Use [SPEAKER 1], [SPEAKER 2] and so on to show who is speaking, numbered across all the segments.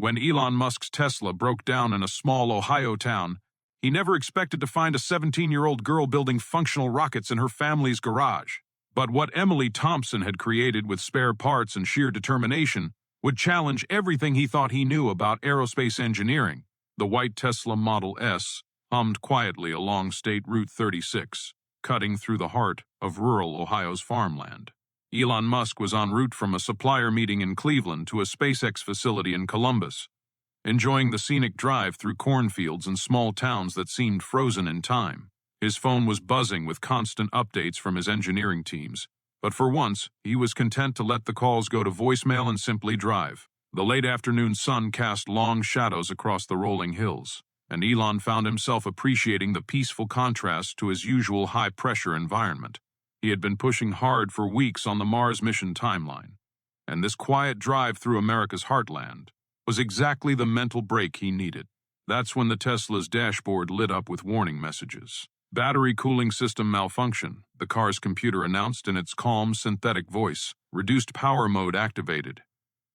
[SPEAKER 1] When Elon Musk's Tesla broke down in a small Ohio town, he never expected to find a 17-year-old girl building functional rockets in her family's garage. But what Emily Thompson had created with spare parts and sheer determination would challenge everything he thought he knew about aerospace engineering. The white Tesla Model S hummed quietly along State Route 36, cutting through the heart of rural Ohio's farmland. Elon Musk was en route from a supplier meeting in Cleveland to a SpaceX facility in Columbus, enjoying the scenic drive through cornfields and small towns that seemed frozen in time. His phone was buzzing with constant updates from his engineering teams, but for once, he was content to let the calls go to voicemail and simply drive. The late afternoon sun cast long shadows across the rolling hills, and Elon found himself appreciating the peaceful contrast to his usual high-pressure environment. He had been pushing hard for weeks on the Mars mission timeline, and this quiet drive through America's heartland was exactly the mental break he needed. That's when the Tesla's dashboard lit up with warning messages. Battery cooling system malfunction, the car's computer announced in its calm, synthetic voice. Reduced power mode activated.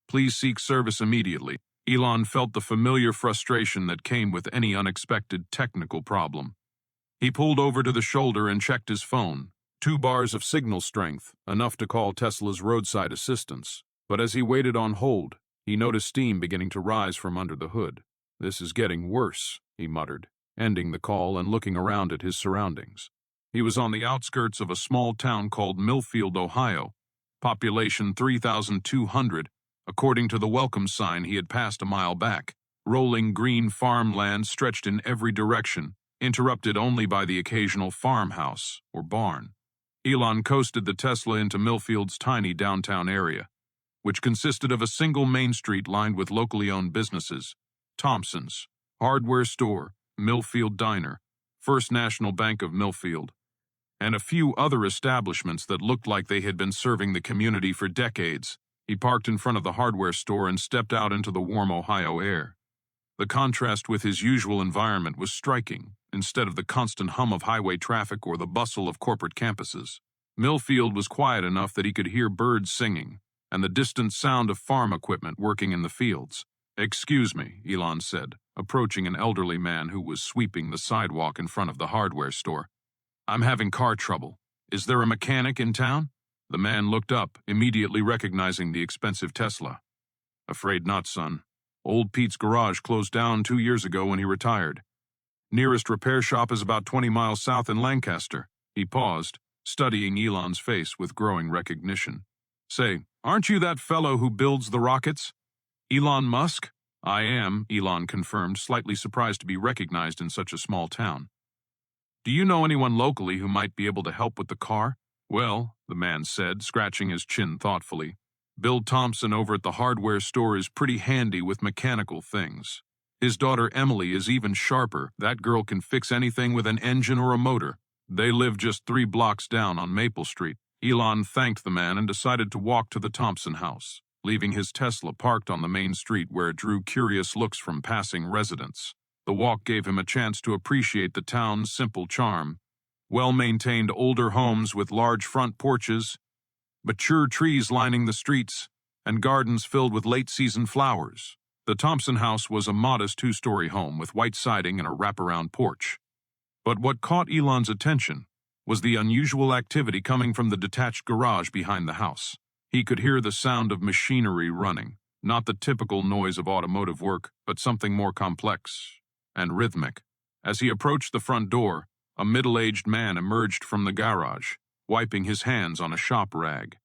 [SPEAKER 1] Please seek service immediately. Elon felt the familiar frustration that came with any unexpected technical problem. He pulled over to the shoulder and checked his phone. 2 bars of signal strength, enough to call Tesla's roadside assistance. But as he waited on hold, he noticed steam beginning to rise from under the hood. "This is getting worse," he muttered, ending the call and looking around at his surroundings. He was on the outskirts of a small town called Millfield, Ohio, population 3,200, according to the welcome sign he had passed a mile back. Rolling green farmland stretched in every direction, interrupted only by the occasional farmhouse or barn. Elon coasted the Tesla into Millfield's tiny downtown area, which consisted of a single main street lined with locally owned businesses: Thompson's hardware store, Millfield Diner, First National Bank of Millfield, and a few other establishments that looked like they had been serving the community for decades. He parked in front of the hardware store and stepped out into the warm Ohio air. The contrast with his usual environment was striking. Instead of the constant hum of highway traffic or the bustle of corporate campuses, Millfield was quiet enough that he could hear birds singing and the distant sound of farm equipment working in the fields. "Excuse me," Elon said, approaching an elderly man who was sweeping the sidewalk in front of the hardware store. "I'm having car trouble. Is there a mechanic in town?" The man looked up, immediately recognizing the expensive Tesla. "Afraid not, son. Old Pete's garage closed down 2 years ago when he retired. Nearest repair shop is about 20 miles south in Lancaster." He paused, studying Elon's face with growing recognition. "Say, aren't you that fellow who builds the rockets?" "Elon Musk?" "I am," Elon confirmed, slightly surprised to be recognized in such a small town. "Do you know anyone locally who might be able to help with the car?" "Well," the man said, scratching his chin thoughtfully, "Bill Thompson over at the hardware store is pretty handy with mechanical things. His daughter Emily is even sharper. That girl can fix anything with an engine or a motor. They live just 3 blocks down on Maple Street." Elon thanked the man and decided to walk to the Thompson house, leaving his Tesla parked on the main street where it drew curious looks from passing residents. The walk gave him a chance to appreciate the town's simple charm. Well-maintained older homes with large front porches, mature trees lining the streets, and gardens filled with late-season flowers. The Thompson house was a modest 2-story home with white siding and a wraparound porch. But what caught Elon's attention was the unusual activity coming from the detached garage behind the house. He could hear the sound of machinery running, not the typical noise of automotive work, but something more complex and rhythmic. As he approached the front door, a middle-aged man emerged from the garage, wiping his hands on a shop rag.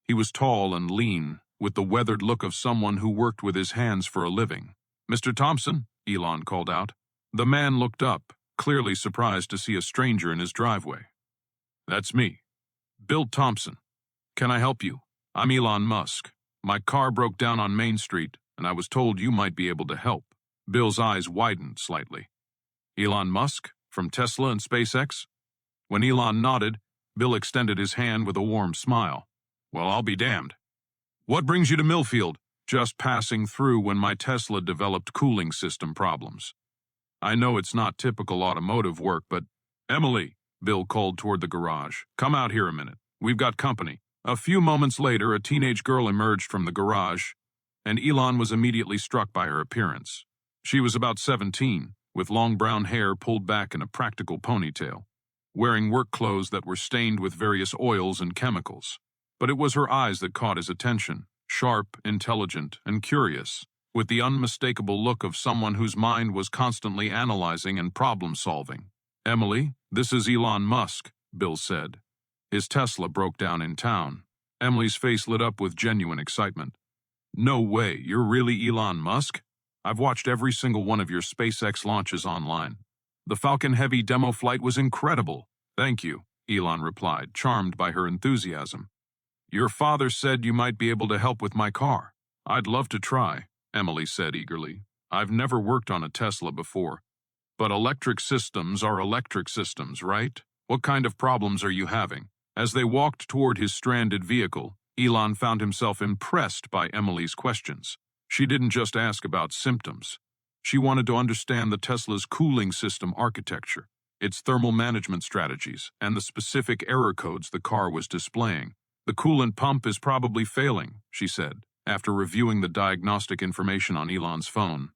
[SPEAKER 1] He was tall and lean, with the weathered look of someone who worked with his hands for a living. "Mr. Thompson," Elon called out. The man looked up, clearly surprised to see a stranger in his driveway. "That's me, Bill Thompson. Can I help you? I'm Elon Musk. My car broke down on Main Street, and I was told you might be able to help." Bill's eyes widened slightly. "Elon Musk, from Tesla and SpaceX?" When Elon nodded, Bill extended his hand with a warm smile. "Well, I'll be damned. What brings you to Millfield?" "Just passing through when my Tesla developed cooling system problems. I know it's not typical automotive work, but—" "Emily," Bill called toward the garage, "come out here a minute. We've got company." A few moments later, a teenage girl emerged from the garage, and Elon was immediately struck by her appearance. She was about 17, with long brown hair pulled back in a practical ponytail, wearing work clothes that were stained with various oils and chemicals. But it was her eyes that caught his attention, sharp, intelligent, and curious, with the unmistakable look of someone whose mind was constantly analyzing and problem-solving. "Emily, this is Elon Musk," Bill said. His Tesla broke down in town. Emily's face lit up with genuine excitement. "No way, you're really Elon Musk? I've watched every single one of your SpaceX launches online. The Falcon Heavy demo flight was incredible." "Thank you," Elon replied, charmed by her enthusiasm. "Your father said you might be able to help with my car." "I'd love to try," Emily said eagerly. "I've never worked on a Tesla before. But electric systems are electric systems, right? What kind of problems are you having?" As they walked toward his stranded vehicle, Elon found himself impressed by Emily's questions. She didn't just ask about symptoms. She wanted to understand the Tesla's cooling system architecture, its thermal management strategies, and the specific error codes the car was displaying. "The coolant pump is probably failing," she said, after reviewing the diagnostic information on Elon's phone.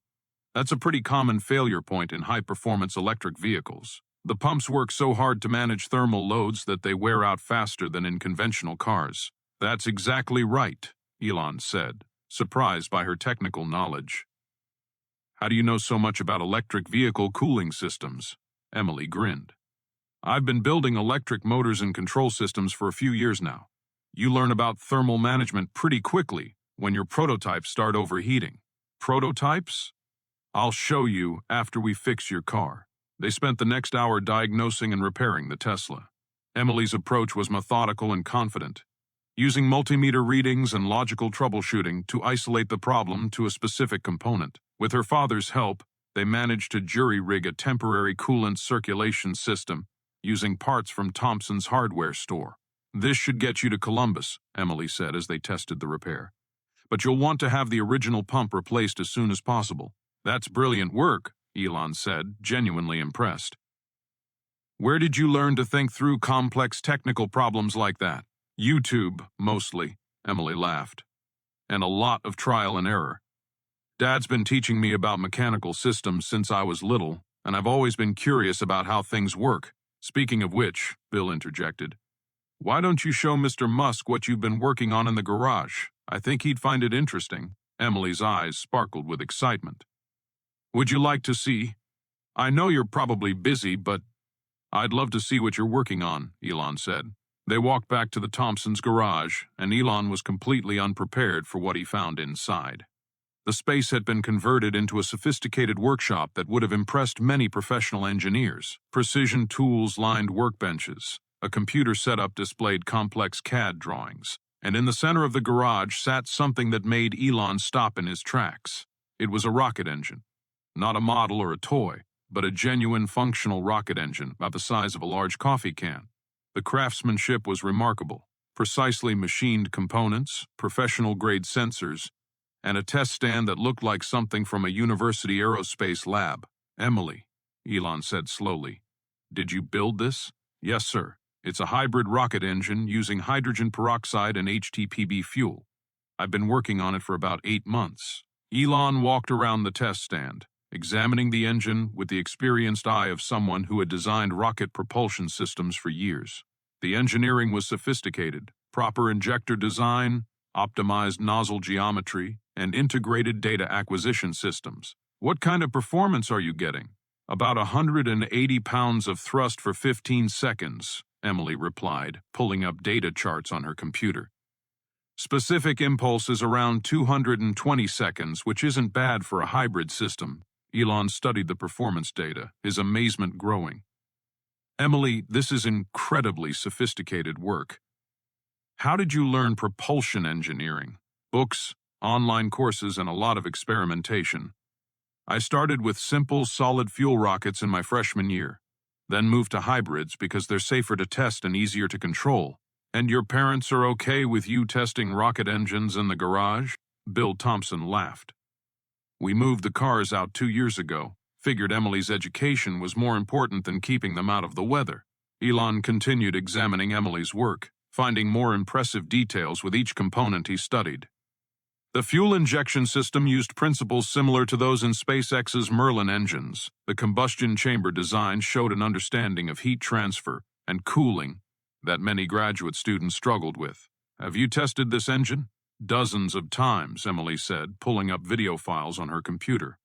[SPEAKER 1] "That's a pretty common failure point in high-performance electric vehicles. The pumps work so hard to manage thermal loads that they wear out faster than in conventional cars." "That's exactly right," Elon said, surprised by her technical knowledge. "How do you know so much about electric vehicle cooling systems?" Emily grinned. "I've been building electric motors and control systems for a few years now. You learn about thermal management pretty quickly when your prototypes start overheating." "Prototypes? I'll show you after we fix your car." They spent the next hour diagnosing and repairing the Tesla. Emily's approach was methodical and confident, using multimeter readings and logical troubleshooting to isolate the problem to a specific component. With her father's help, they managed to jury-rig a temporary coolant circulation system using parts from Thompson's hardware store. "This should get you to Columbus," Emily said as they tested the repair. "But you'll want to have the original pump replaced as soon as possible." "That's brilliant work," Elon said, genuinely impressed. "Where did you learn to think through complex technical problems like that?" "YouTube, mostly," Emily laughed. "And a lot of trial and error. Dad's been teaching me about mechanical systems since I was little, and I've always been curious about how things work." "Speaking of which," Bill interjected, "why don't you show Mr. Musk what you've been working on in the garage? I think he'd find it interesting." Emily's eyes sparkled with excitement. "Would you like to see? I know you're probably busy, but I'd love to see what you're working on," Elon said. They walked back to the Thompsons' garage, and Elon was completely unprepared for what he found inside. The space had been converted into a sophisticated workshop that would have impressed many professional engineers. Precision tools lined workbenches. A computer setup displayed complex CAD drawings. And in the center of the garage sat something that made Elon stop in his tracks. It was a rocket engine. Not a model or a toy, but a genuine functional rocket engine about the size of a large coffee can. The craftsmanship was remarkable. Precisely machined components, professional-grade sensors, and a test stand that looked like something from a university aerospace lab. "Emily," Elon said slowly, "did you build this?" "Yes, sir. It's a hybrid rocket engine using hydrogen peroxide and HTPB fuel. I've been working on it for about 8 months." Elon walked around the test stand, examining the engine with the experienced eye of someone who had designed rocket propulsion systems for years. The engineering was sophisticated: proper injector design, optimized nozzle geometry, and integrated data acquisition systems. "What kind of performance are you getting?" "About 180 pounds of thrust for 15 seconds, Emily replied, pulling up data charts on her computer. "Specific impulse is around 220 seconds, which isn't bad for a hybrid system." Elon studied the performance data, his amazement growing. "Emily, this is incredibly sophisticated work. How did you learn propulsion engineering?" "Books, online courses, and a lot of experimentation. I started with simple solid fuel rockets in my freshman year, then moved to hybrids because they're safer to test and easier to control." "And your parents are okay with you testing rocket engines in the garage?" Bill Thompson laughed. "We moved the cars out 2 years ago. Figured Emily's education was more important than keeping them out of the weather." Elon continued examining Emily's work, finding more impressive details with each component he studied. The fuel injection system used principles similar to those in SpaceX's Merlin engines. The combustion chamber design showed an understanding of heat transfer and cooling that many graduate students struggled with. Have you tested this engine? Dozens of times, Emily said, pulling up video files on her computer.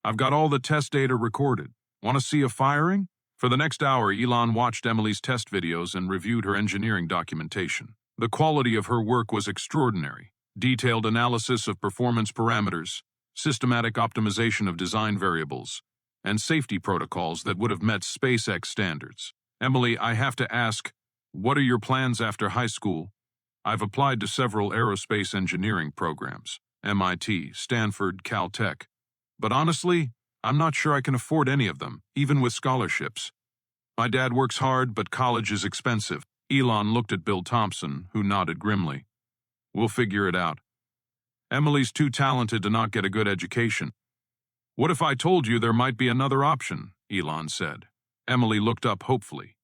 [SPEAKER 1] I've got all the test data recorded. Want to see a firing? For the next hour, Elon watched Emily's test videos and reviewed her engineering documentation. The quality of her work was extraordinary. Detailed analysis of performance parameters, systematic optimization of design variables, and safety protocols that would have met SpaceX standards. Emily, I have to ask, what are your plans after high school? I've applied to several aerospace engineering programs, MIT, Stanford, Caltech. But honestly, I'm not sure I can afford any of them, even with scholarships. My dad works hard, but college is expensive. Elon looked at Bill Thompson, who nodded grimly. We'll figure it out. Emily's too talented to not get a good education. What if I told you there might be another option? Elon said. Emily looked up hopefully.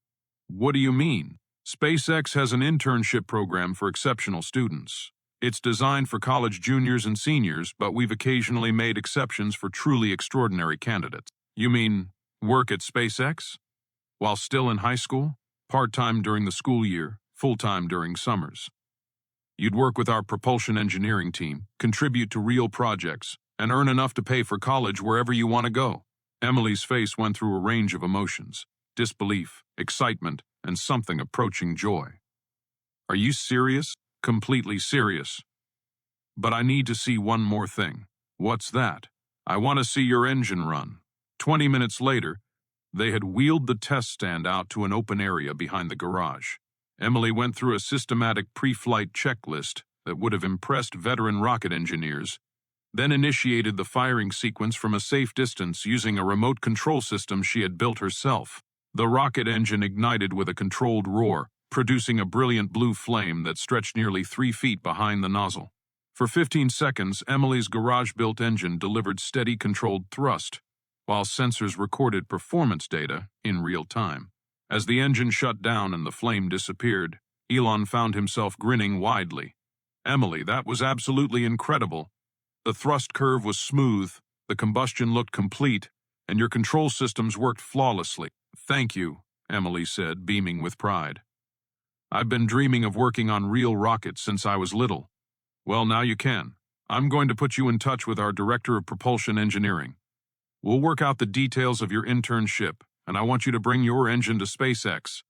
[SPEAKER 1] What do you mean? SpaceX has an internship program for exceptional students. It's designed for college juniors and seniors, but we've occasionally made exceptions for truly extraordinary candidates. You mean work at SpaceX? While still in high school? Part-time during the school year, full-time during summers. You'd work with our propulsion engineering team, contribute to real projects, and earn enough to pay for college wherever you want to go. Emily's face went through a range of emotions: disbelief, excitement, and something approaching joy. Are you serious? Completely serious. But I need to see one more thing. What's that? I want to see your engine run. 20 minutes later, they had wheeled the test stand out to an open area behind the garage. Emily went through a systematic pre-flight checklist that would have impressed veteran rocket engineers, then initiated the firing sequence from a safe distance using a remote control system she had built herself. The rocket engine ignited with a controlled roar, producing a brilliant blue flame that stretched nearly 3 feet behind the nozzle. For 15 seconds, Emily's garage-built engine delivered steady, controlled thrust, while sensors recorded performance data in real time. As the engine shut down and the flame disappeared, Elon found himself grinning widely. Emily, that was absolutely incredible. The thrust curve was smooth, the combustion looked complete, and your control systems worked flawlessly. Thank you, Emily said, beaming with pride. I've been dreaming of working on real rockets since I was little. Well, now you can. I'm going to put you in touch with our Director of Propulsion Engineering. We'll work out the details of your internship, and I want you to bring your engine to SpaceX.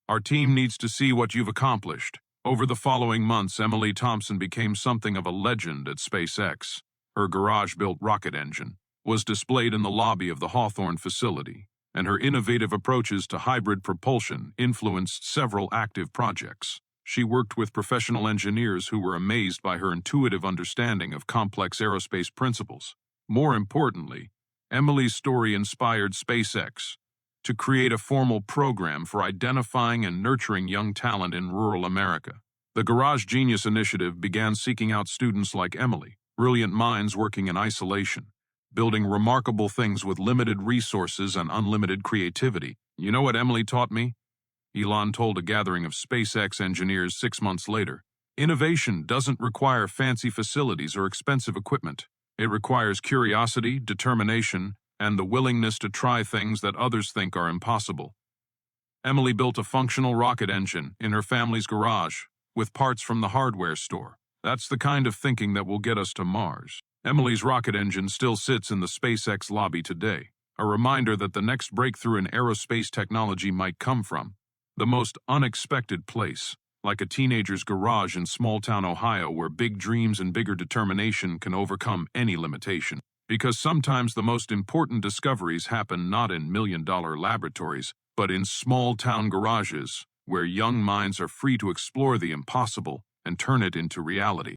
[SPEAKER 1] Our team needs to see what you've accomplished. Over the following months, Emily Thompson became something of a legend at SpaceX. Her garage-built rocket engine was displayed in the lobby of the Hawthorne facility, and her innovative approaches to hybrid propulsion influenced several active projects. She worked with professional engineers who were amazed by her intuitive understanding of complex aerospace principles. More importantly, Emily's story inspired SpaceX to create a formal program for identifying and nurturing young talent in rural America. The Garage Genius Initiative began seeking out students like Emily, brilliant minds working in isolation, building remarkable things with limited resources and unlimited creativity. You know what Emily taught me? Elon told a gathering of SpaceX engineers 6 months later. Innovation doesn't require fancy facilities or expensive equipment. It requires curiosity, determination, and the willingness to try things that others think are impossible. Emily built a functional rocket engine in her family's garage with parts from the hardware store. That's the kind of thinking that will get us to Mars. Emily's rocket engine still sits in the SpaceX lobby today, a reminder that the next breakthrough in aerospace technology might come from the most unexpected place, like a teenager's garage in small-town Ohio where big dreams and bigger determination can overcome any limitation. Because sometimes the most important discoveries happen not in million-dollar laboratories, but in small-town garages, where young minds are free to explore the impossible and turn it into reality.